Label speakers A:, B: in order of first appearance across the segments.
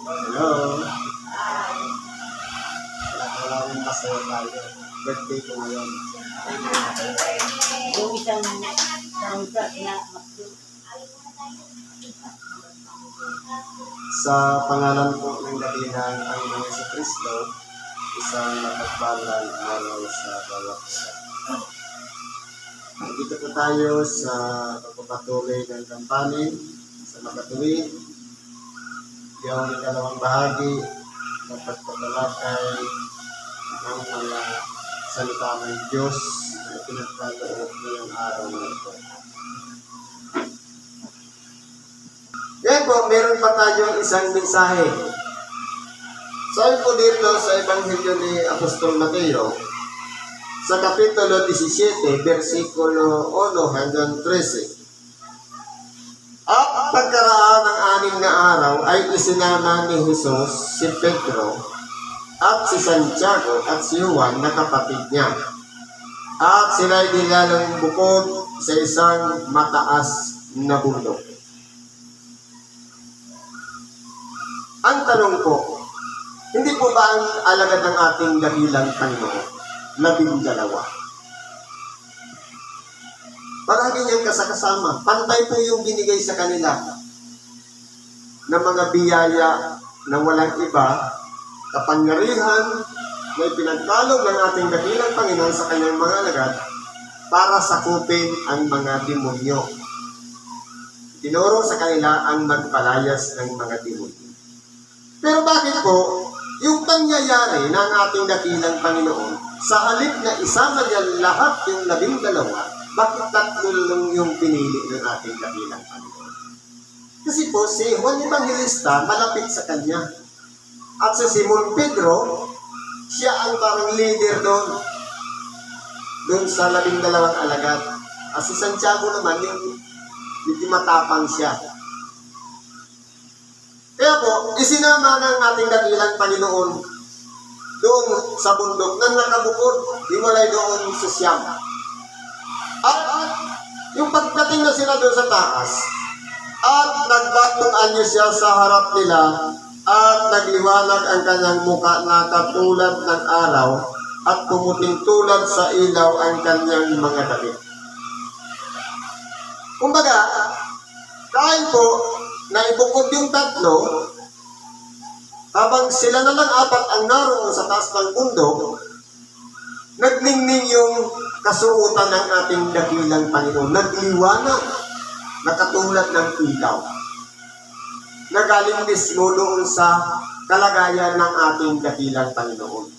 A: Hello. Wala rin pasaya tayo. Birthday ko ngayon.
B: Yung isang soundtrack na
A: Sa pangalan po ng dakilang Panginoong Jesucristo, isang mapagpalang araw sa bawat isa. Dito po tayo sa pagpapatuloy ng kampanya sa makatuwid. Yung ikalawang bahagi ng pagpapalakay ng mga salita ng Diyos na pinagkaloob ngayong araw na ito. Ngayon po, meron pa tayong isang mensahe. Sabi po dito sa Ebanghelyo ni Apostol Mateo, sa Kapitulo 17, versikulo 1 hanggang 13. At pagkaraan ng 6 na araw ay isinama ni Jesus si Pedro at si Santiago at si Juan na kapatid niya. At sila'y nilalang bukod sa isang mataas na bundok. Ang tanong po, hindi po ba ang alagad ng ating dakilang Panginoon 12? Palagi niyang kasakasama. Pantay po yung binigay sa kanila ng mga biyaya na walang iba, kapangyarihan na ipinagkalog ng ating dakilang Panginoon sa kanyang mga alagad para sakupin ang mga demonyo. Tinuro sa kanila ang magpalayas ng mga demonyo. Pero bakit po, yung pangyayari ng ating dakilang Panginoon, sa halip na isama niya lahat yung 12, bakit 3 lang yung pinili ng ating dakilang Panginoon? Kasi po, si Juan Evangelista malapit sa kanya. At si Simon Pedro, siya ang parang leader doon sa 12 alagad. At si Santiago naman, yung medyo matapang siya. Kaya po, isinama ng ating dakilang Panginoon doon sa bundok na nakabukod, hiwalay doon sa Siyam. At yung pagdating na sila doon sa taas, at nagbagong anyo siya sa harap nila, at nagliwanag ang kanyang muka na katulad ng araw, at pumuting tulad sa ilaw ang kanyang mga damit. Kumbaga, dahil po, naibukod yung 3, habang sila na lang 4 ang naroon sa taas ng bundok, nagningning yung kasuotan ng ating dakilang Panginoon. Nagliwanag na katulad ng ilaw. Nagaling mismo doon sa kalagayan ng ating dakilang Panginoon.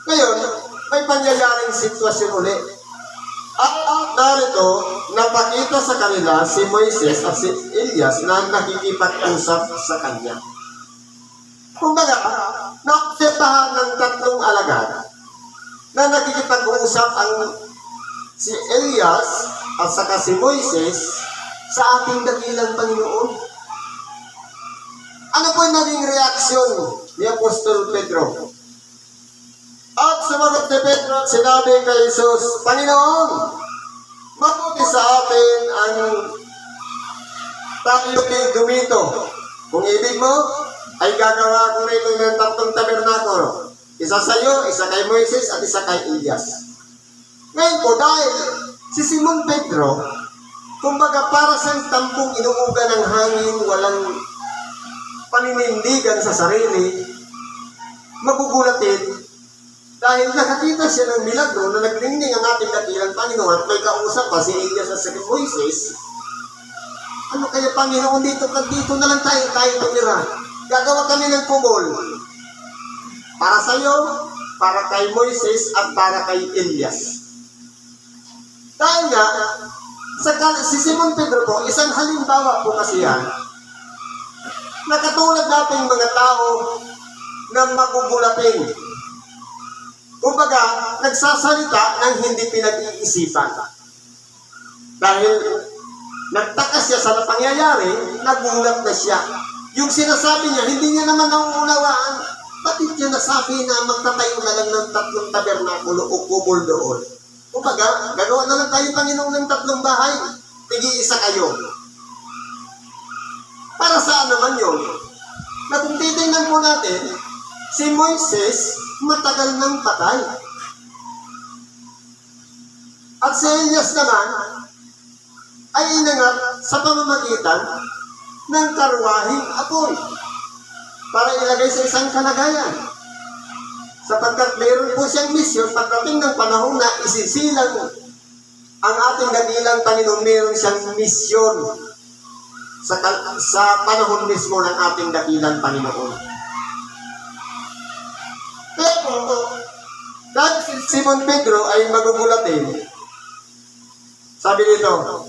A: Ngayon, may pangyayaring sitwasyon ulit. At narito, napakita sa kanila si Moises at si Elias na nakikipag-usap sa kanya. Kumbaga, naaksepahan ng 3 alagad na nakikipag-usap ang si Elias at saka si Moises sa ating dakilang Panginoon. Ano po yung naging reaksyon ni Apostol Pedro? At sumagot ni Pedro at sinabi kay Jesus, Panginoon, mabuti sa atin ang tayo dumito. Kung ibig mo, ay gagawa ko rito ng 3 tabernakulo. Isa sa iyo, isa kay Moises, at isa kay Elias. Ngayon po, dahil si Simon Pedro, kumbaga para sa tampong inuuga ng hangin, walang paninindigan sa sarili, magugulatin, dahil nakakita siya ng milagro na nagningning ang ating dakilang Panginoon at may kausap pa si Elias at si Moises. Ano kaya Panginoon dito na lang tayo tumira. Gagawa kami ng kumol. Para sa iyo, para kay Moises at para kay Elias. Dahil nga, si Simon Pedro po, isang halimbawa po kasi yan, na katulad nating mga tao na magugulatin. Kumbaga, nagsasalita ng hindi pinag-iisipan. Dahil nagtaka siya sa pangyayari, nagulat na siya. Yung sinasabi niya, hindi niya naman nauunawaan. Bakit niya nasabi na magtatayo na lang ng 3 tabernakulo o kubol doon? Kumbaga, gagawa na lang tayo, Panginoon, ng 3 bahay. Tigi-isa kayo. Para saan naman yun? natin, si Moises matagal nang patay. At si Elias naman ay inangat sa pamamagitan ng karwahing apoy para ilagay sa isang kalagayan. Sapagkat mayroon po siyang misyon pagdating ng panahon na isisilang ang ating dakilang Panginoon, mayroon siyang misyon sa panahon mismo ng ating dakilang Panginoon. Pero dahil si Simon Pedro ay magugulatin, sabi nito,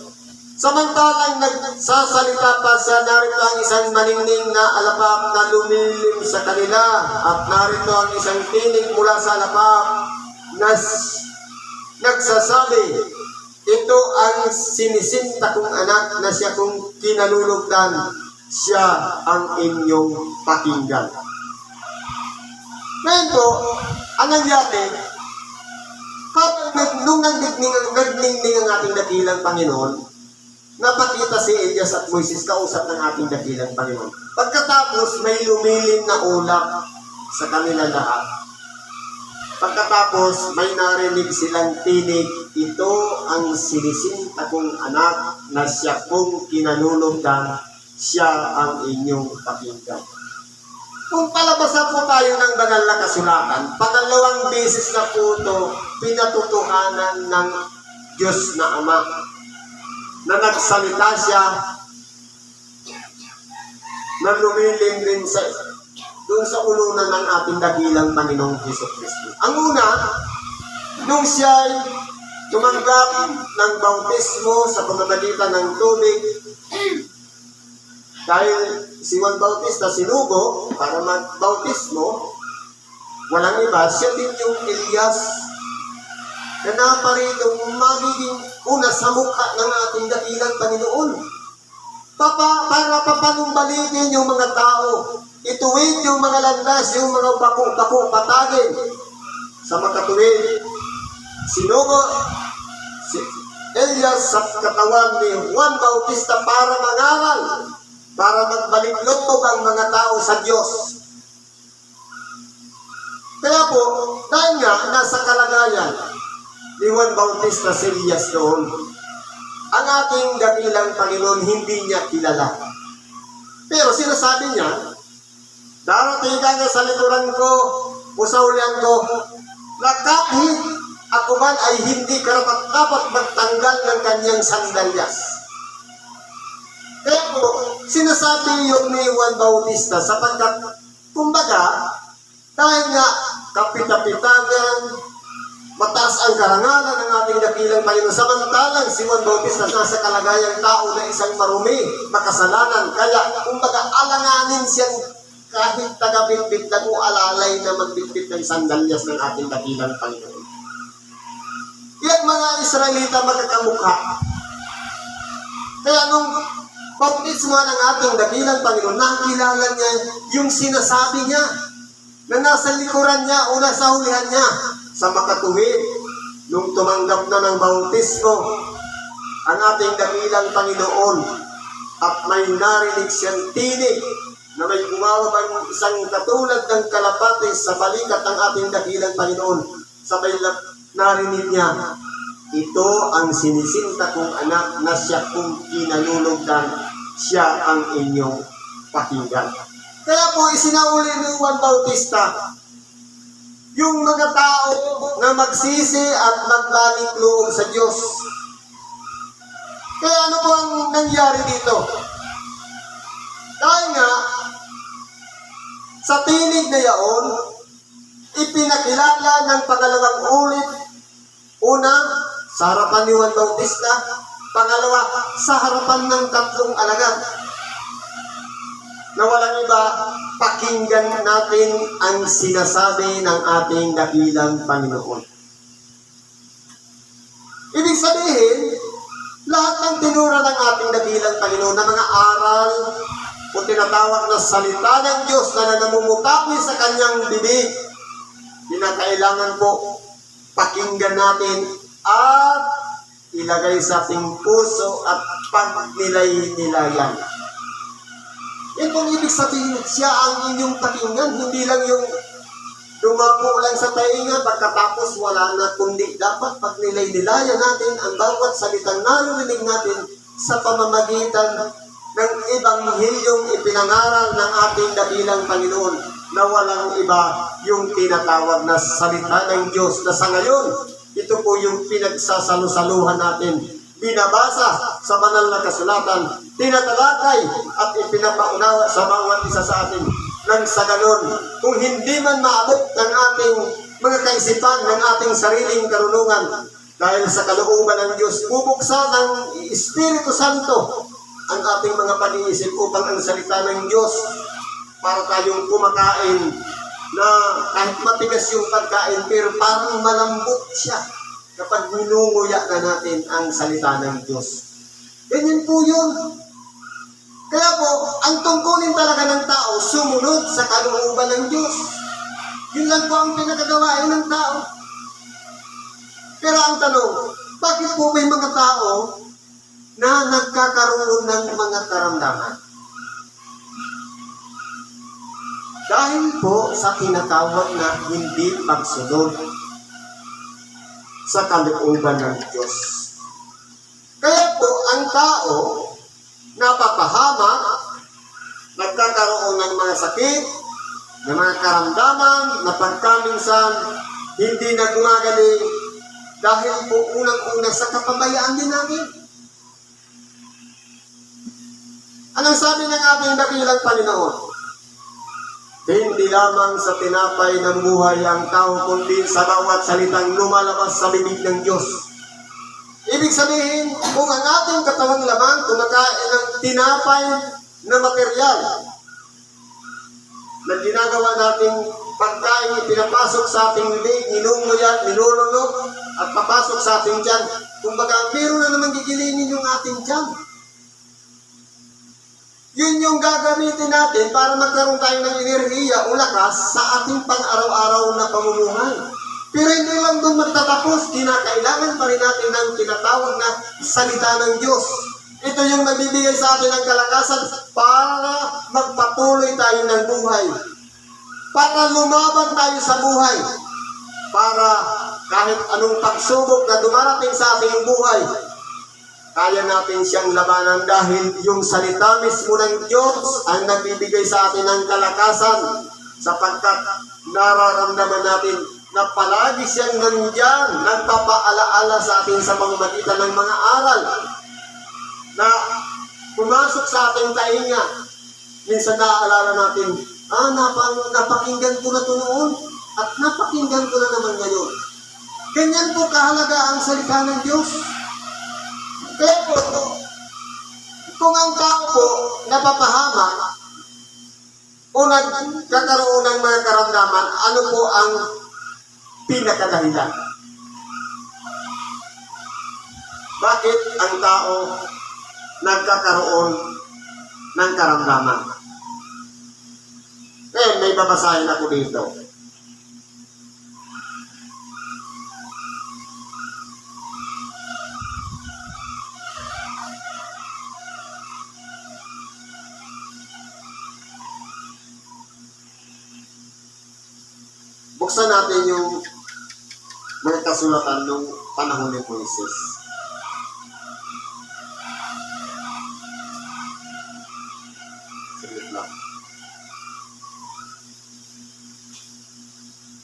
A: samantalang nagsasalita pa siya, narito ang isang maningning na alapap na lumilim sa kanila, at narito ang isang tinig mula sa alapap na nagsasabi, ito ang sinisinta kong anak na siya kong kinalulugdan, siya ang inyong pakinggan. Ngayon po, ang nangyari, nung nagdingding ang ating dakilang Panginoon, napakita si Elias at Moises kausap ng ating dakilang Panginoon. Pagkatapos, may lumilim na ulap sa kanila lahat. Pagkatapos, may narinig silang tinig, ito ang sinisinta kong anak na siya kong kinalulugdan, siya ang inyong pakinggan. Kung palabasan po tayo ng banal na kasulatan, pangalawang beses na po ito pinatutuhanan ng Diyos na Ama na nagsalita siya na lumilim din doon sa ulunan ng ating dakilang Panginoong Jesucristo. Ang una, nung siya tumanggap ng bautismo sa pamamagitan ng tubig, dahil si Juan Bautista sinugo para magbautismo, walang iba, siya din yung Elias na naparitong magiging una sa mukha ng ating dakilang Panginoon. Para papanumbalikin yung mga tao, ituwid yung mga landas, yung mga bako-bako patagin sa makatuwid. Sinugo si Elias sa katawan ni Juan Bautista para mangaral, para magbalik loob ang mga tao sa Diyos. Kaya po, dahil nga nasa kalagayan ni Juan Bautista si Elias noon, ang ating dakilang Panginoon hindi niya kilala. Pero sinasabi niya, darating ka nga sa likuran ko, usaulyan ko, na kahit ako man ay hindi karapat-dapat magtanggal ng kanyang sandalyas. Kaya po, sinasabi yun ni Juan Bautista sapagkat, kumbaga, dahil nga kapitapitagan, mataas ang karangalan ng ating dakilang Panginoon. Samantalang si Juan Bautista nasa kalagayang tao na isang marumi, makasalanan. Kaya, kumbaga, alanganin siyang kahit taga-bitbit na o alalay na magbitbit ng sandalyas ng ating dakilang Panginoon. Yan mga Israelita magkakamukha. Kaya nung bautismo ng ating dakilang Panginoon, nakilala niya yung sinasabi niya na nasa likuran niya o nasa hulihan niya sa makatuwid. Nung tumanggap na ng bautismo ang ating dakilang Panginoon at may narinig siyang tinig na may gumawabang isang katulad ng kalapate sa balikat ng ating dakilang Panginoon. Sabay narinig niya, ito ang sinisinta kong anak na siya kong kinalulugdan, siya ang inyong pakinggan. Kaya po isinauli ni Juan Bautista yung mga tao na magsisi at magbalik loob sa Diyos. Kaya ano po ang nangyari dito? Dahil nga, sa tinig na yaon, ipinakilala ng pangalawang ulit, una, sa harapan ni Juan Bautista, pangalawa, sa harapan ng tatlong alagad. Na walang iba, pakinggan natin ang sinasabi ng ating dakilang Panginoon. Ibig sabihin, lahat ng tinura ng ating dakilang Panginoon na mga aral o tinatawag na salita ng Diyos na namumutawi sa kanyang bibig, kinakailangan po pakinggan natin at ilagay sa ating puso at pagnilay-nilayan. Ito ang ibig sabihin, siya ang inyong pakinggan, hindi lang yung dumapo lang sa tainga, pagkatapos wala na, kundi dapat pag nilay-nilayan natin ang bawat salitang narinig natin sa pamamagitan ng ebanghilyong ipinangaral ng ating dakilang Panginoon na walang iba yung tinatawag na salita ng Diyos na sa ngayon, ito po yung pinagsasalusaluhan natin, binabasa sa banal na kasulatan, tinatalakay at ipinapaunawa sa bawat isa sa atin. Nang sa ganon, kung hindi man maabot ng ating mga kaisipan, ng ating sariling karunungan, dahil sa kalooban ng Diyos, bubuksan ng Espiritu Santo ang ating mga pag-iisip upang ang salita ng Diyos para tayong kumakain na kahit matigas yung pagkain, pero parang malambot siya kapag ninunguya na natin ang salita ng Diyos. Ganyan po yun. Kaya po, ang tungkulin talaga ng tao, sumunod sa kalooban ng Diyos. Yun lang po ang pinakagawain ng tao. Pero ang tanong, bakit po may mga tao na nagkakaroon ng mga karamdaman? Dahil po sa tinatawag na hindi pagsunod sa kalooban ng Diyos. Kaya po, ang tao napapahamak, nagkakaroon ng mga sakit, ng mga karamdaman, na pagkaminsan hindi na gumagaling dahil po unang-una sa kapabayaan din natin. Anong sabi ng ating dakilang Panginoon? Hindi lamang sa tinapay ng buhay ang tao, kundi sa bawat salitang lumalabas sa bibig ng Diyos. Ibig sabihin, kung ang ating katawang laman kumakain ng tinapay na material na ginagawa nating pagkain, pinapasok sa ating bibig, ninunguya, nilulunok, at papasok sa ating tiyan. Kumbaga, meron na naman gigilingin yung ating tiyan. Yun yung gagamitin natin para magkaroon tayo ng enerhiya o lakas sa ating pang-araw-araw na pamumuhay. Pero hindi lang doon magtatapos, kinakailangan pa rin natin ng tinatawag na salita ng Diyos. Ito yung magbibigay sa atin ng kalakasan para magpatuloy tayo ng buhay. Para lumaban tayo sa buhay. Para kahit anong pagsubok na dumarating sa ating buhay, kaya natin siyang labanan dahil yung salita mismo ng Diyos ang nagbibigay sa atin ng kalakasan sapagkat nararamdaman natin na palagi siyang nandiyan, nagpapaalaala sa atin sa pamamagitan ng mga aral na pumasok sa ating tainga. Minsan naaalala natin, napakinggan ko na ito noon at napakinggan ko na naman ngayon. Ganyan po kahalaga ang salita ng Diyos. Kaya po, kung ang tao po napapahamak o nagkakaroon ng mga karamdaman, ano po ang pinakadahilan? Bakit ang tao nagkakaroon ng karamdaman? May babasahin ako dito. Buksan natin yung mga kasulatan ng panahon ni Moises. Saglit lang.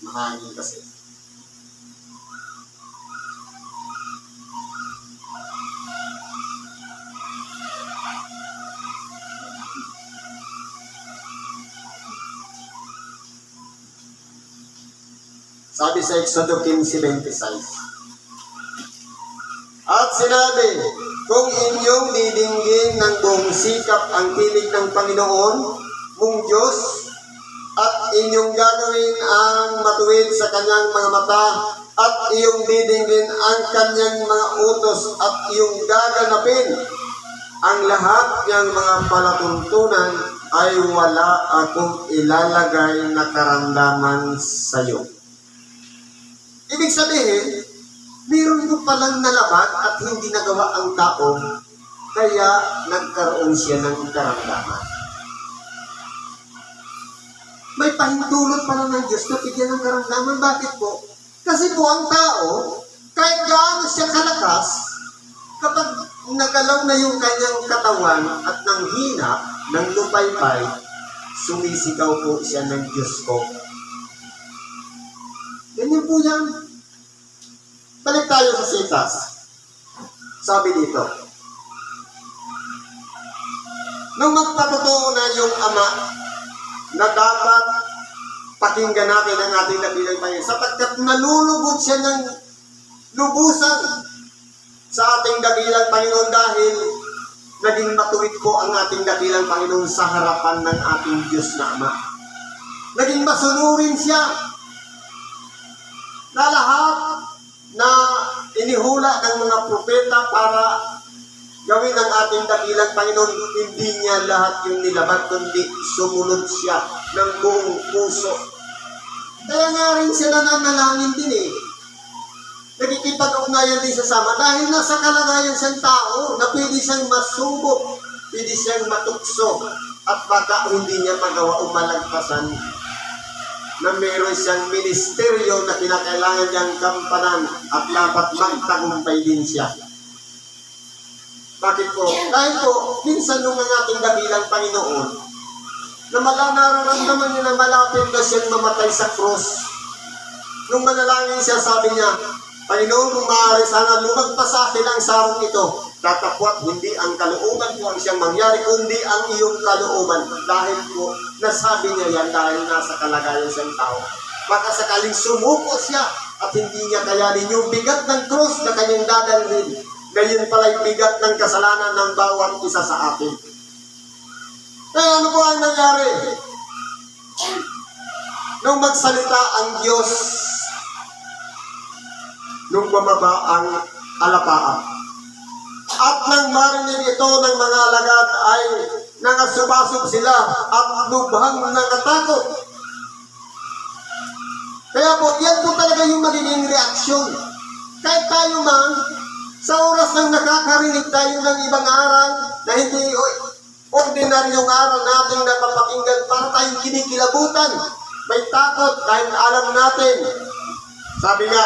A: Mahangin kasi. Sabi sa Exodo 15:26. At sinabi, kung inyong didinggin ng buong sikap ang tinig ng Panginoon, mong Diyos, at inyong gagawin ang matuwid sa kanyang mga mata, at iyong didinggin ang kanyang mga utos, at iyong gaganapin ang lahat ng mga palatuntunan, ay wala akong ilalagay na karamdaman sa iyo. Ibig sabihin, mayroon mo palang nalabag at hindi nagawa ang tao, kaya nagkaroon siya ng karamdaman. may pahintulot pala ng Diyos na bigyan ng karamdaman. Bakit po? Kasi po ang tao, kahit gaano siya kalakas, kapag nagalaw na yung kanyang katawan at nang hina, ng lupaypay, sumisigaw po siya ng Diyos ko. Ganyan po yan. Balik tayo sa sitas. Sabi dito, nung magpatotoo na yung Ama na dapat pakinggan natin ang ating dakilang Panginoon sapagkat nalulugod siya ng lubusan sa ating dakilang Panginoon dahil naging matuwid po ang ating dakilang Panginoon sa harapan ng ating Diyos na Ama. Naging masunurin siya na lahat na inihula ng mga propeta para gawin ang ating dakilang Panginoon, hindi niya lahat yung nilaban, kundi sumunod siya ng buong puso. Kaya nga rin sila nanalangin din eh. Nagkikipag-ugnayan din sa sama dahil nasa kalagayan siyang tao na pwede siyang masubok, pwede siyang matukso, at baka hindi niya magawa o malagpasan na meron siyang ministeryo na kinakailangan niyang gampanan at dapat magtagumpay din siya. Bakit po? Dahil po, minsan nung ang ating dakilang Panginoon, na nararamdaman niya na malapit na siyang mamatay sa krus. Nung manalangin siya, sabi niya, Panginoon, kung maaari sana lumagpas sa akin ang sarong ito, tatapwat hindi ang kalooban ko ang siyang mangyari, kundi ang iyong kalooban. Dahil po, nasabi niya yan dahil nasa kalagayan siyang tao. Baka sakaling sumuko siya at hindi niya kayanin yung bigat ng krus na kanyang dadalhin. Ngayon pala'y bigat ng kasalanan ng bawat isa sa atin. Kaya ano po ang nangyari? Nung magsalita ang Diyos, nung bumaba ang alapaan, at nang marinig ito ng mga alagad ay nangasubasog sila at lubhang nangatakot. Kaya po, yan po talaga yung magiging reaksyon. Kahit tayo man, sa oras ng nakakarinig tayo ng ibang aral na hindi ordinaryong aral natin na papakinggan para tayong kinikilabutan. May takot dahil alam natin. Sabi nga,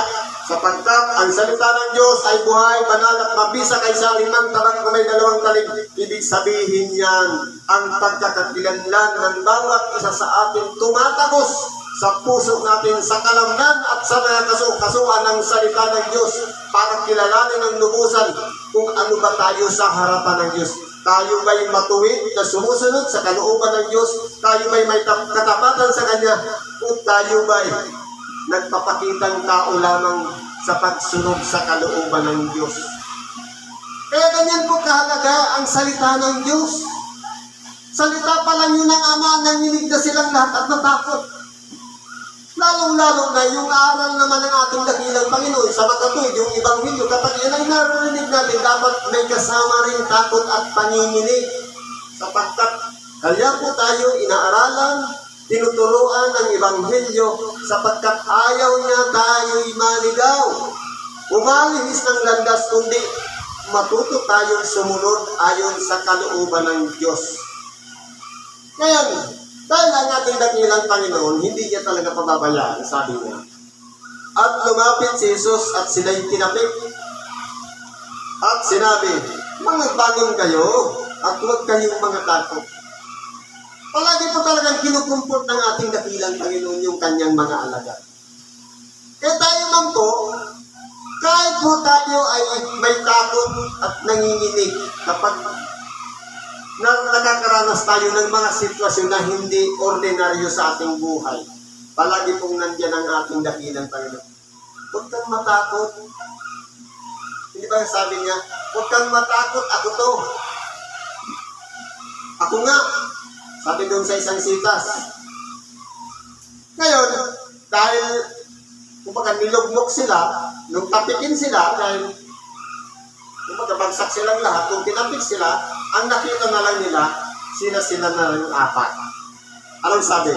A: sapagkat ang salita ng Diyos ay buhay, banal at mabisa kaysa 5 talang kung may 2 talig. Ibig sabihin yan, ang pagkakakilanlan ng bawat isa sa atin tumatagos sa puso natin sa kalamnan at sa kasuan ng salita ng Diyos para kilalanin ng lubusan kung ano ba tayo sa harapan ng Diyos. Tayo ba'y matuwid na sumusunod sa kalooban ng Diyos? Tayo ba'y may katapatan sa Kanya? O tayo ba'y nagpapakitang tao lamang sa pagsunod sa kalooban ng Diyos? Kaya ganyan po kahalaga ang salita ng Diyos. Salita pa lang yun ng Ama, nanginig na silang lahat at natakot. Lalong-lalo na yung aral naman ng ating dakilang Panginoon sa makatuwid, yung Ebanghelyo, kapag yan ay narinig natin, dapat may kasama rin takot at panginginig. Sapagkat kaya po tayo inaaralan, tinuturuan ng Ebanghelyo, sapagkat ayaw niya tayo'y maligaw. Umalihis ng landas, kundi matuto tayong sumunod ayon sa kalooban ng Diyos. Ngayon, dahil ang ating dakilang Panginoon, hindi niya talaga pababayaan, sabi niya. At lumapit si Jesus at sila'y tinapik. At sinabi, "Magbangon kayo at huwag kayong mga takot." Palagi po talagang kinukumport ng ating dakilang Panginoon yung kanyang mga alagad. Kaya tayo man po, kahit po tayo ay may takot at nanginginig kapag nakakaranas tayo ng mga sitwasyon na hindi ordinaryo sa ating buhay. Palagi pong nandiyan ang ating dakilang Panginoon. Huwag kang matakot. Hindi ba sabi niya, huwag kang matakot, ako to. Ako nga, sabi doon sa isang sitas. Ngayon, dahil kumbaga nilugmok sila, nung tapikin sila, dahil kumbaga bagsak silang lahat, kung tinapik sila, ang nakita na lang nila, sila na lang 4. Anong sabi?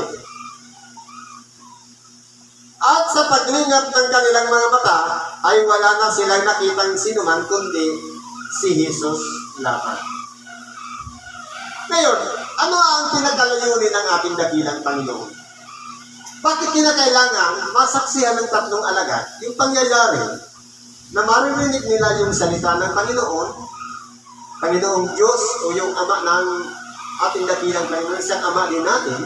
A: At sa paglingap ng kanilang mga mata, ay wala na silang nakitang sinuman, kundi si Jesus lamang. Ngayon, ano ang pinagalayunin ng ating dakilang Panginoon? Bakit kinakailangan masaksihan ng tatlong alagad yung pangyayari na maririnig nila yung salita ng Panginoong Diyos o yung Ama ng ating dakilang Panginoon, isang Ama din natin?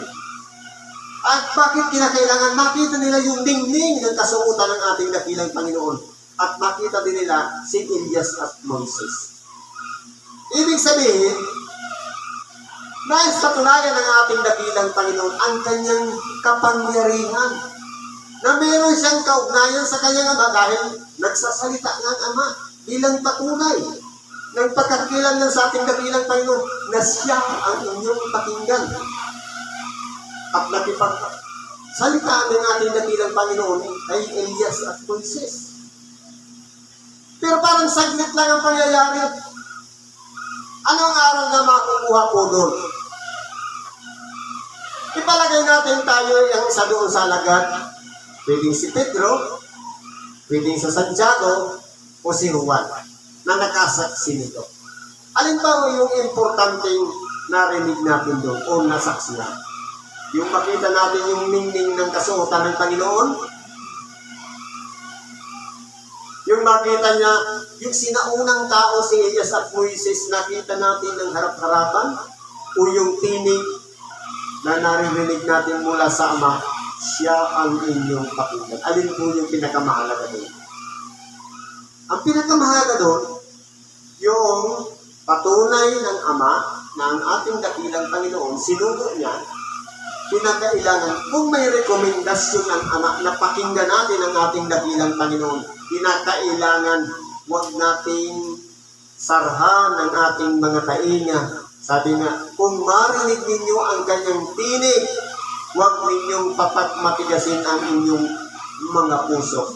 A: At bakit kinakailangan makita nila yung ningning ng kasuotan ng ating dakilang Panginoon at makita din nila si Elias at Moises? Ibig sabihin, nais patunayan ng ating dakilang Panginoon ang kanyang kapangyarihan na meron siyang kaugnayan sa kanyang Ama dahil nagsasalita ng Ama bilang patunay ng pagkakilanlan sa ating dakilang Panginoon na siya ang inyong pakinggan. At nakipagsalitaan ng ating dakilang Panginoon ay Elias at Moises. Pero parang saglit lang ang pangyayari. Anong aral na makukuha po doon? Ipalagay natin tayo ang isa doon sa alagad. Pwedeng si Pedro, pwedeng sa Santiago, o si Juan na nakasaksi nito. Alin ba yung importanteng narinig natin doon o nasaksihan? Yung makita natin yung ningning ng kasuotan ng Panginoon? Yung makita niya, yung sinaunang tao si Elias at Moises, nakita natin ng harap-harapan? O yung tinig na naririnig natin mula sa Ama, siya ang inyong pakinggan? Alin po yung pinakamahalaga doon? Ang pinakamahalaga doon, yung patunay ng Ama na ang ating dakilang Panginoon, sinugo niya, pinakailangan, kung may rekomendasyon ng Ama na pakinggan natin ang ating dakilang Panginoon, pinakailangan huwag nating sarhan ang ating mga tainga. Sabi nga, kung marinig ninyo ang kanyang tinig, huwag ninyong papagmatigasin ang inyong mga puso.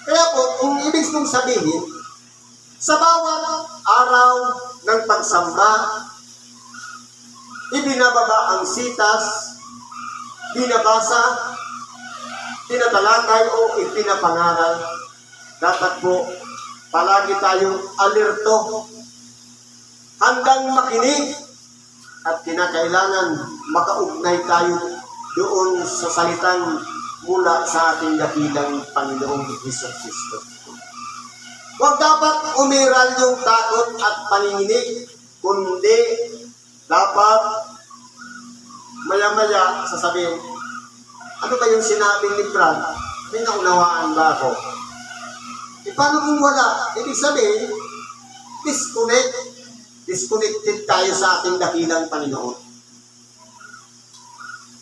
A: Kaya po, kung ibig mong sabihin, sa bawat araw ng pagsamba, ibinababa ang sitas, binabasa, tinatalakay o ipinapangaral. Dapat po, palagi tayong alerto, handang makinig, at kinakailangan makaugnay tayo doon sa salitang mula sa ating dakilang Panginoong Jesucristo. Huwag dapat umiral yung takot at panginginig, kundi dapat maya-maya sasabihin, ano ba yung sinabing ni Brad? May naunawaan ba ako? E paano kung wala? Ibig sabihin, disconnected tayo sa ating dakilang Panginoon.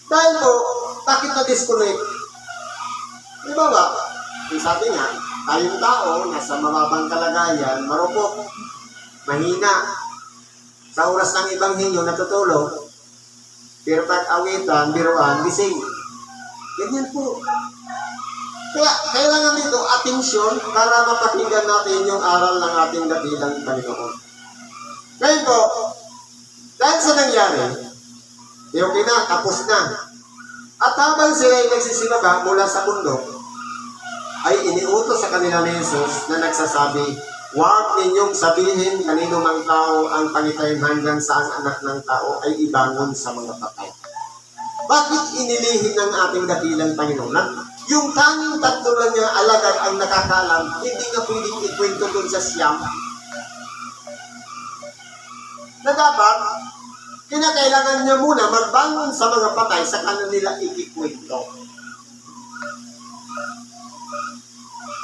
A: Dahil po, bakit na-disconnect? Di ba ba? Yung sabi nga, tayong tao, nasa mababang kalagayan, marupok, mahina. Sa oras ng Ebanghelyo, natutulog. Pero pag awitan, biruan, gising. Ganyan po. Kaya, kailangan dito, atensyon para mapakinggan natin yung aral ng ating dakilang Panginoon. Ngayon po, dahil sa nangyari, okay na, tapos na. At habang sila ay nagsisimaba mula sa bundok, ay iniutos sa kanila ni Jesus na nagsasabi, huwag ninyong sabihin kanino mang tao ang pangitayin hanggang sa ang anak ng tao ay ibangon sa mga patay. Bakit inilihin ng ating dakilang Panginoon? Yung tanging tatlo lang niya alagad ang nakakalam, hindi nga pwedeng ikwento dun sa siyam. Na dapat, kinakailangan niya muna magbangon sa mga patay sa kanila ikikwento.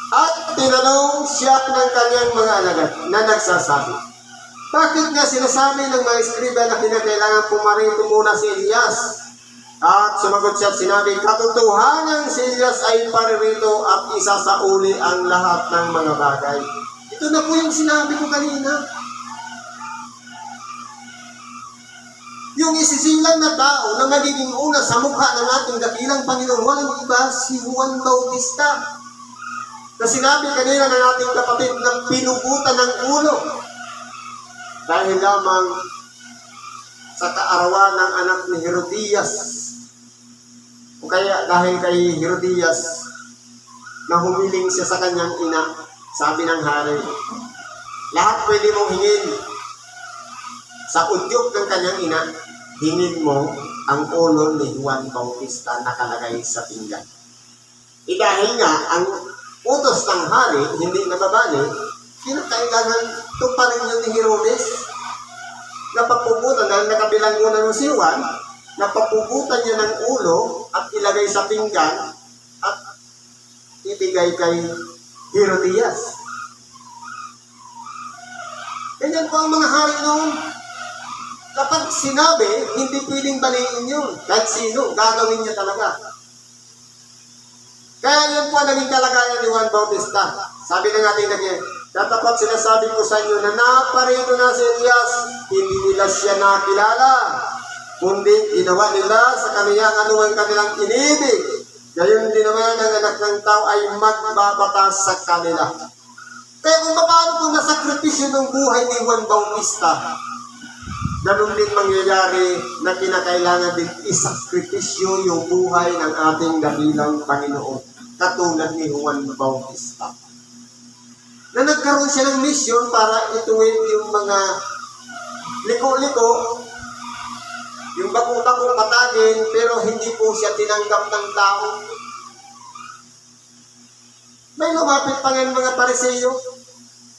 A: At tinanong siya ng kanyang mga alagad na nagsasabi, bakit nga sinasabi ng mga eskriba na kinakailangan pumarito muna si Elias? At sumagot siya at sinabi, katotohanan si Elias ay paririto at isasauli ang lahat ng mga bagay. Ito na po yung sinabi ko kanina. Yung isisilang na tao na nagiging una sa mukha ng ating dakilang Panginoon, walang iba si Juan Bautista. Na sinabi kanina ng ating kapatid na pinugutan ng ulo dahil lamang sa kaarawan ng anak ni Herodias o kaya dahil kay Herodias na humiling siya sa kanyang ina. Sabi ng hari, lahat pwede mong hingin sa udyok ng kanyang ina, hingin mo ang ulo ni Juan Bautista nakalagay sa pinggan. Dahil nga, ang utos ng hari, hindi nababali, kinakailangan tuparin yun ni Herodes. Napapugutan, dahil nakabilang muna ng si Juan, napapugutan niya ng ulo at ilagay sa pinggan at ibigay kay Herodias. Ganyan po ang mga hari noon. Kapag sinabi, hindi pwedeng baliin yun. Kahit sino, gagawin niya talaga. Kaya yun po ang naging kalagayan ni Juan Bautista. Sabi ng ating naging, tatapat sinasabi ko sa inyo na naparito na si Elias, hindi nila siya nakilala, kundi ginawa nila sa kaniyang anumang kanilang inibig. Gayon din naman ang anak ng tao ay magbabatas sa kanila. Kaya kung paano kung nasakripisyo ng buhay ni Juan Bautista, ganun din mangyayari na kinakailangan din isakripisyo yung buhay ng ating dakilang Panginoon, katulad ni Juan Bautista. Na nagkaroon siya ng misyon para ituwid yung mga liko-liko, yung bakong-bakong patagin, pero hindi po siya tinanggap ng tao. May lumapit pa ngayon mga Pariseo.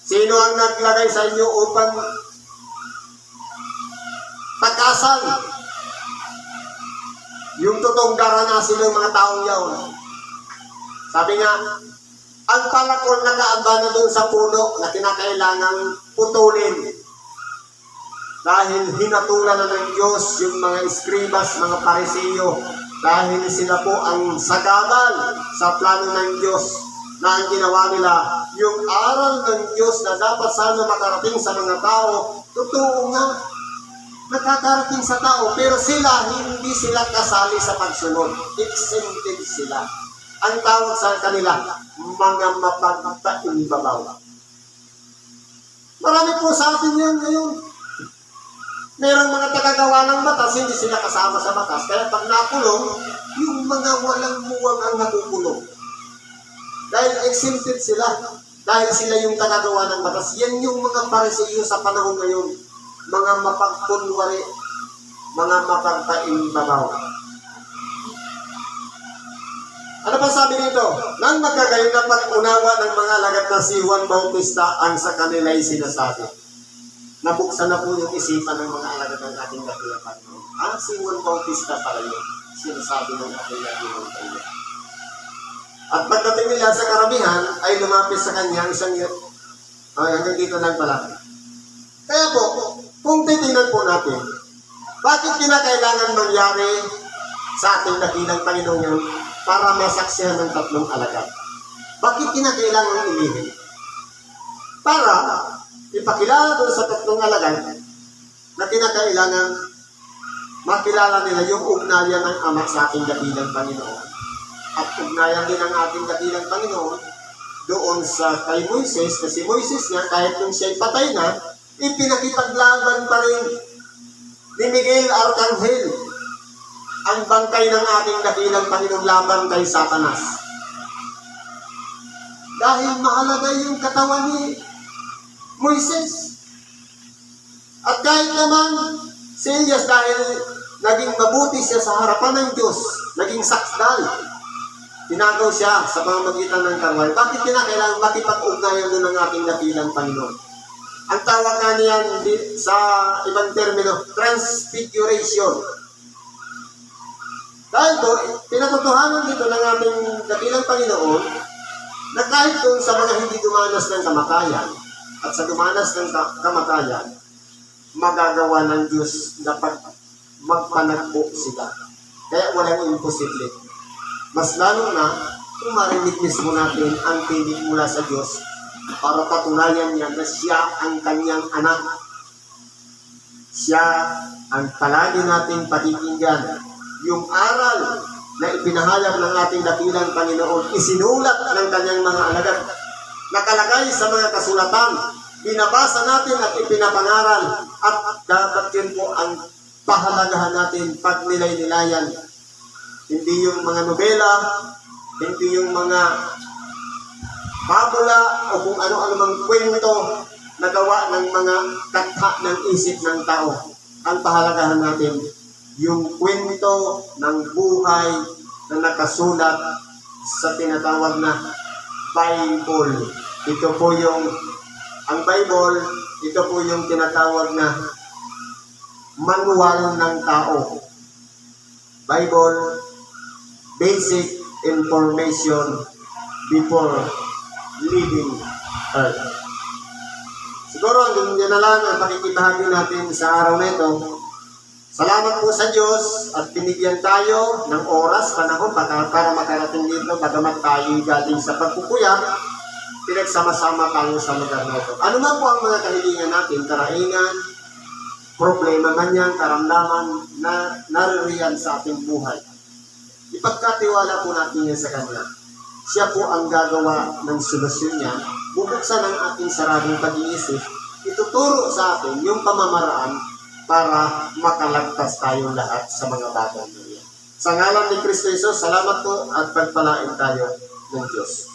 A: Sino ang naglagay sa inyo upang pagkasal? Yung totoong daranasin ng mga taong yaon. Sabi nga, ang palakol na kaabana doon sa puno na kinakailangang putulin. Dahil hinatulan na ng Diyos yung mga eskribas, mga Pariseo. Dahil sila po ang sagabal sa plano ng Diyos na ang ginawa nila, yung aral ng Diyos na dapat sana makarating sa mga tao, totoo nga, nakakarating sa tao, pero hindi sila kasali sa pagsunod. Exempted sila. Ang tawag sa kanila, mga mapagpaimbabaw. Marami po sa atin yan ngayon. Merong mga tagagawa ng batas, hindi sila kasama sa batas. Kaya pag nakulong, yung mga walang muwang ang nakukulong. Dahil exempted sila. Dahil sila yung tagagawa ng batas. Yan yung mga Pariseo sa panahon ngayon. Mga mapagkunwari, mga mapagpaimbabaw. Ano pa sabi dito? Nang magkagayon na pag-unawa ng mga alagad na si Juan Bautista ang sa kanila'y sinasabi. Nabuksan na po yung isipan ng mga alagad ng ating dakilang Panginoon. Si Juan Bautista pala yun. Sinasabi ng ating dakilang Panginoon. At pagdating nila sa karamihan, ay lumapis sa kanya isang hanggang dito lang pala. Kaya po, kung titingnan po natin, bakit kinakailangan mangyari sa ating dakilang Panginoon yan para masaksihan ng tatlong alagad? Bakit kinakailangan ilihin? Para ipakilala doon sa tatlong alagad na kinakailangan makilala nila yung ugnayan ng Ama sa ating dakilang Panginoon. At ugnayan din ang ating dakilang Panginoon doon sa kay Moises, na si Moises nga, kahit kung siya'y patay na, ipinakipaglaban pa rin ni Miguel Arcangel ang bangkay ng ating dakilang Panginoon laban kay Satanas. Dahil mahalaga yung katawan ni Moises. At kahit naman si Elias, dahil naging mabuti siya sa harapan ng Diyos, naging saksdal, tinagaw siya sa pamamagitan ng karwal. Bakit kinakailangan makipag-ugnayan doon ng ating dakilang Panginoon? Ang tawag nga niyan sa ibang termino, transfiguration. Dahil po, pinatotohanan dito ng ating dakilang Panginoon na kahit doon sa mga hindi dumanas ng kamatayan at sa dumanas ng kamatayan, magagawa ng Diyos na magpanagpo sila. Kaya walang imposible. Mas lalo na kung marinig mismo natin ang tinig mula sa Diyos para patunayan niya na siya ang kanyang anak. Siya ang palagi nating pakikinggan. Yung aral na ipinahayag ng ating dakilang Panginoon, isinulat ng kanyang mga alagad, nakalagay sa mga kasulatan, binabasa natin at ipinapangaral, at dapat yun po ang pahalagahan natin pag nilay-nilayan. Hindi yung mga nobela, hindi yung mga babula o kung ano-ano mang kwento na gawa ng mga katha ng isip ng tao. Ang pahalagahan natin, yung kwento ng buhay na nakasulat sa tinatawag na Bible. Ito po ang Bible, ito po yung tinatawag na manual ng tao. Bible, basic information before leaving earth. Siguro hanggang yan na lang ang pakikibahagi natin sa araw na ito. Salamat po sa Diyos at binigyan tayo ng oras, panahon para makarating dito, bagamat tayo galing sa pagpupuyat, pinagsama-sama tayo sa lugar na ito. Ano man po ang mga kahilingan natin, karaingan, problema man yan, karamdaman na naririyan sa ating buhay. Ipagkatiwala po natin yan sa Kanya. Siya po ang gagawa ng solusyon niya. Bubuksan ang ating saradong pag-iisip. Ituturo sa atin yung pamamaraan para makalagtas tayong lahat sa mga bagay na yan. Sa ngalan ni Kristo Jesus, salamat po at pagpalain tayo ng Diyos.